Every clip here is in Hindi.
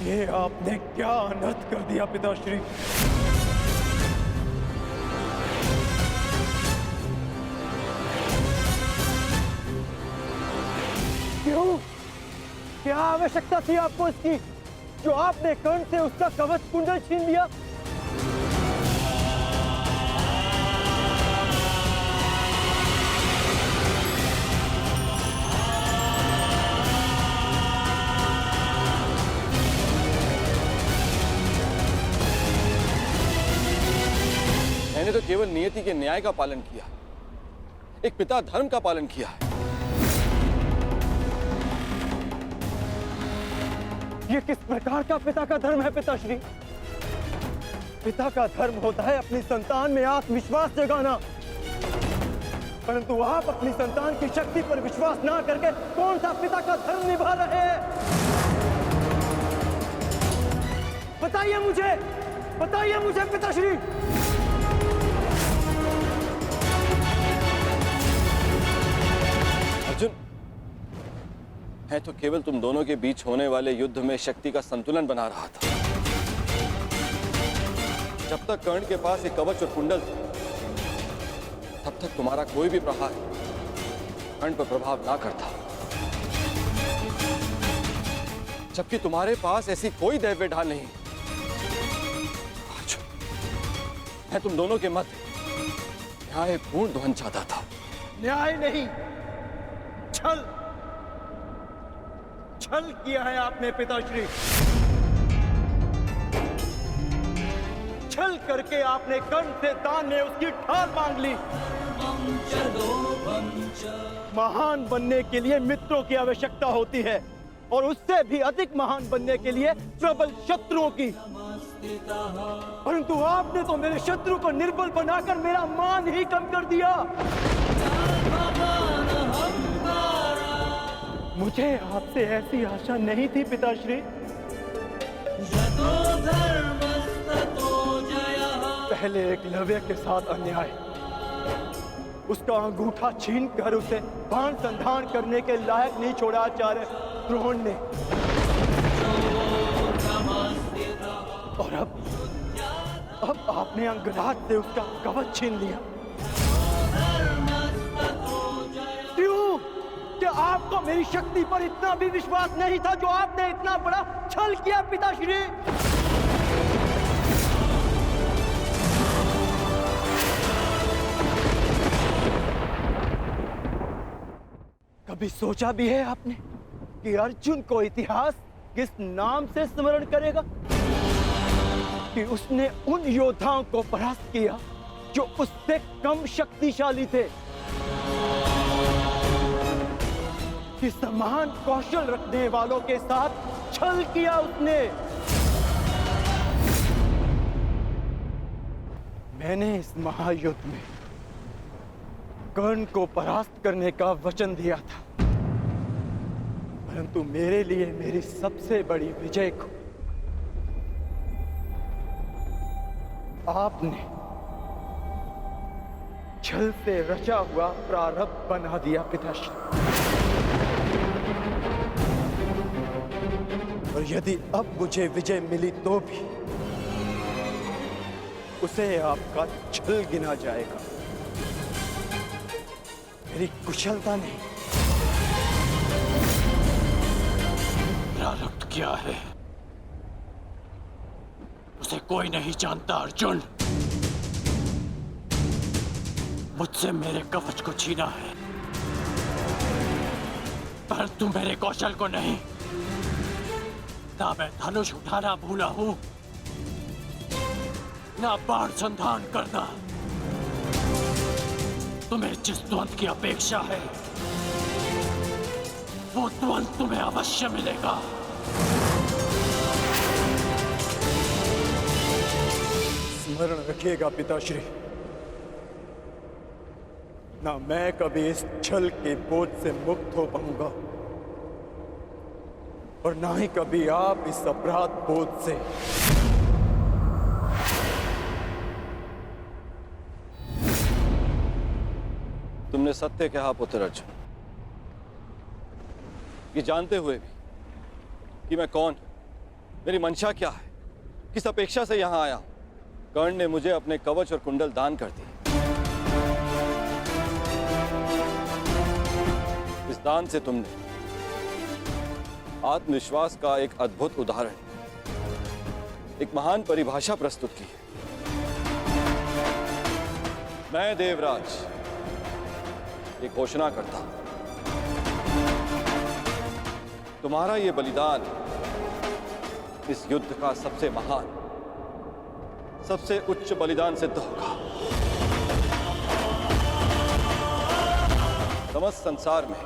ये आपने क्या अनर्थ कर दिया पिताश्री। क्यों? क्या आवश्यकता थी आपको इसकी, जो आपने कर्ण से उसका कवच कुंडल छीन लिया? मैंने तो केवल नियति के न्याय का पालन किया, एक पिता धर्म का पालन किया है। ये किस प्रकार का पिता का धर्म है पिताश्री? पिता का धर्म होता है अपनी संतान में आत्मविश्वास जगाना, परंतु आप अपनी संतान की शक्ति पर विश्वास ना करके कौन सा पिता का धर्म निभा रहे हैं? बताइए मुझे पिताश्री। अर्जुन, मैं तो केवल तुम दोनों के बीच होने वाले युद्ध में शक्ति का संतुलन बना रहा था। जब तक कर्ण के पास एक कवच और कुंडल थे, तब तक तुम्हारा कोई भी प्रहार कर्ण पर प्रभाव ना करता, जबकि तुम्हारे पास ऐसी कोई दैव्य ढाल नहीं। आज मैं तुम दोनों के मध्य न्यायपूर्ण ध्वंस चाहता था। न्याय नहीं, छल किया है आपने पिताश्री। छल करके आपने कर्ण से दान में उसकी ढाल मांग ली। महान बनने के लिए मित्रों की आवश्यकता होती है, और उससे भी अधिक महान बनने के लिए प्रबल शत्रुओं की। परंतु आपने तो मेरे शत्रु को निर्बल बनाकर मेरा मान ही कम कर दिया। मुझे आपसे ऐसी आशा नहीं थी पिताश्री। पहले एकलव्य के साथ अन्याय, उसका अंगूठा छीन कर उसे बाण संधान करने के लायक नहीं छोड़ा आचार्य द्रोण ने, और अब आपने अंगराज से उसका कवच छीन लिया। क्यों? क्या आपको मेरी शक्ति पर इतना भी विश्वास नहीं था, जो आपने इतना बड़ा छल किया पिताश्री? कभी सोचा भी है आपने कि अर्जुन को इतिहास किस नाम से स्मरण करेगा? कि उसने उन योद्धाओं को परास्त किया जो उससे कम शक्तिशाली थे, कि समान कौशल रखने वालों के साथ छल किया उसने। मैंने इस महायुद्ध में कर्ण को परास्त करने का वचन दिया था, परंतु मेरे लिए मेरी सबसे बड़ी विजय को आपने छल से रचा हुआ प्रारब्ध बना दिया पिताश्री। और यदि अब मुझे विजय मिली तो भी उसे आपका छल गिना जाएगा, मेरी कुशलता नहीं। प्रारब्ध क्या है उसे कोई नहीं जानता अर्जुन। मुझसे मेरे कवच को छीना है, परंतु मेरे कौशल को नहीं। ना मैं धनुष उठाना भूला हूं, ना बाण संधान करना। तुम्हें जिस द्वंद की अपेक्षा है, वो द्वंद तुम्हें अवश्य मिलेगा। स्मरण रखिएगा पिताश्री, ना मैं कभी इस छल के बोझ से मुक्त हो पाऊंगा, और ना ही कभी आप इस अपराध बोझ से। तुमने सत्य कहा पुत्र अर्जुन, ये जानते हुए भी कि मैं कौन हूं, मेरी मंशा क्या है, किस अपेक्षा से यहां आया हूं? कर्ण ने मुझे अपने कवच और कुंडल दान कर दिए। इस दान से तुमने आत्मविश्वास का एक अद्भुत उदाहरण, एक महान परिभाषा प्रस्तुत की है। मैं देवराज ये घोषणा करता हूं, तुम्हारा ये बलिदान इस युद्ध का सबसे महान, सबसे उच्च बलिदान सिद्ध होगा। समस्त संसार में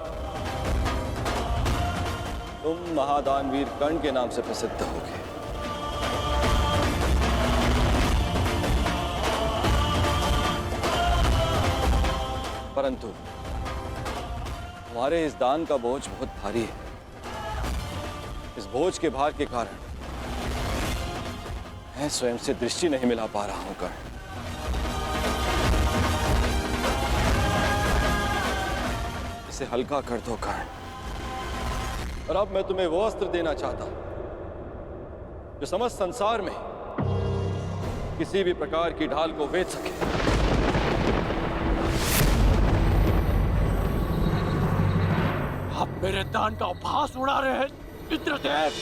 तुम महादानवीर कर्ण के नाम से प्रसिद्ध होगे। परंतु तुम्हारे इस दान का बोझ बहुत भारी है। इस बोझ के भार के कारण मैं स्वयं से दृष्टि नहीं मिला पा रहा हूं कर्ण। इसे हल्का कर दो कर्ण। और अब मैं तुम्हें वो अस्त्र देना चाहता हूं जो समस्त संसार में किसी भी प्रकार की ढाल को वेध सके। आप मेरे दान का उपहास उड़ा रहे हैं इंद्रदेव।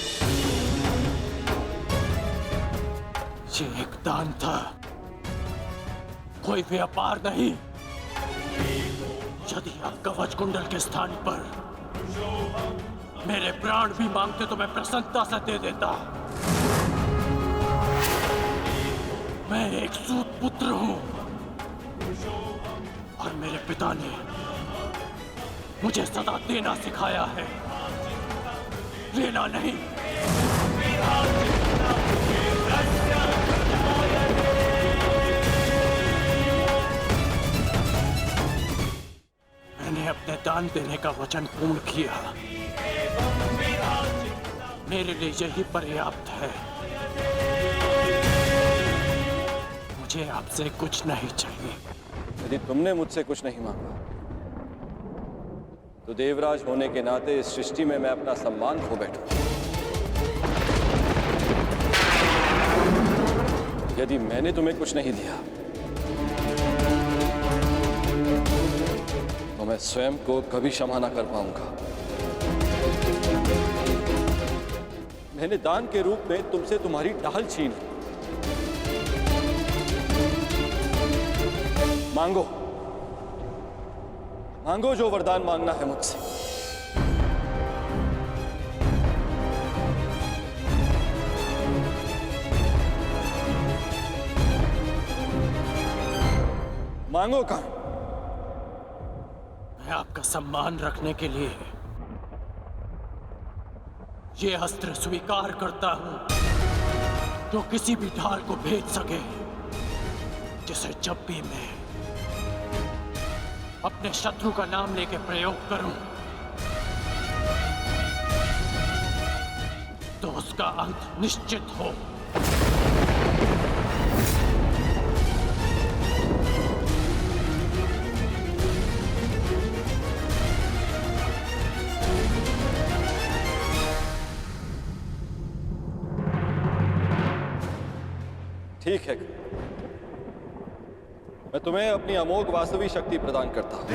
ये एक दान था, कोई व्यापार नहीं। यदि आप कवच कुंडल के स्थान पर मेरे प्राण भी मांगते तो मैं प्रसन्नता से दे देता। मैं एक सूत पुत्र हूं और मेरे पिता ने मुझे सदा देना सिखाया है, लेना नहीं। मैंने अपने दान देने का वचन पूर्ण किया। मेरे लिए यही पर्याप्त है। मुझे आपसे कुछ नहीं चाहिए। यदि तुमने मुझसे कुछ नहीं मांगा तो देवराज होने के नाते इस सृष्टि में मैं अपना सम्मान खो बैठूं। यदि मैंने तुम्हें कुछ नहीं दिया तो मैं स्वयं को कभी क्षमा ना कर पाऊंगा। मैंने दान के रूप में तुमसे तुम्हारी ढाल छीन ली। मांगो, मांगो जो वरदान मांगना है मुझसे। मांगो कर्ण। मैं आपका सम्मान रखने के लिए ये अस्त्र स्वीकार करता हूं जो किसी भी ढाल को भेद सके, जिसे जब भी मैं अपने शत्रु का नाम लेके प्रयोग करूं तो उसका अंत निश्चित हो। ठीक है, मैं तुम्हें अपनी अमोघ वास्तविक शक्ति प्रदान करता हूं।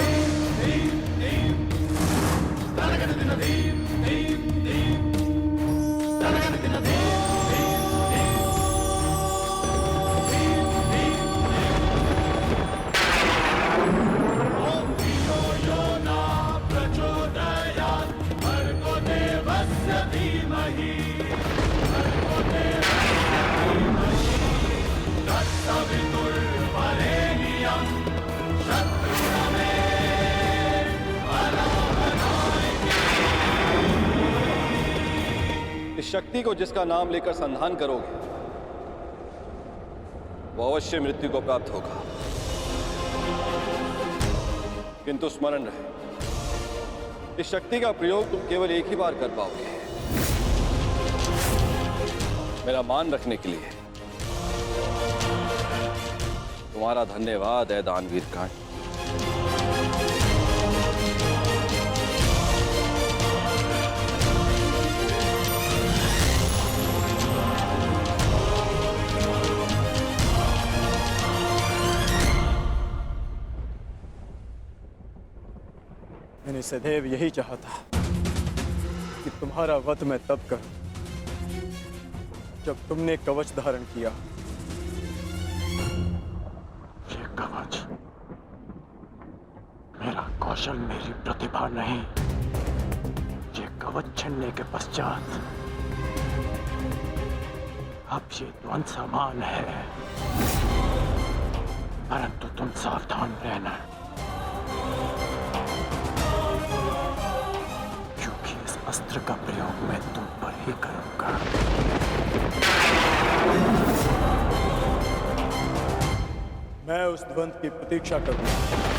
इस शक्ति को जिसका नाम लेकर संधान करोगे वो अवश्य मृत्यु को प्राप्त होगा। किंतु स्मरण रहे, इस शक्ति का प्रयोग तुम केवल एक ही बार कर पाओगे, मेरा मान रखने के लिए। तुम्हारा धन्यवाद है दानवीर कर्ण। सदैव यही चाहा था कि तुम्हारा वध मैं तब करूं जब तुमने कवच धारण किया। ये कवच मेरा कौशल, मेरी प्रतिभा नहीं। ये कवच छिनने के पश्चात अब ये द्वंद समान है, परंतु तुम सावधान रहना, क्योंकि इस अस्त्र का प्रयोग मैं तुम पर ही करूंगा। मैं उस द्वंद की प्रतीक्षा करूंगा।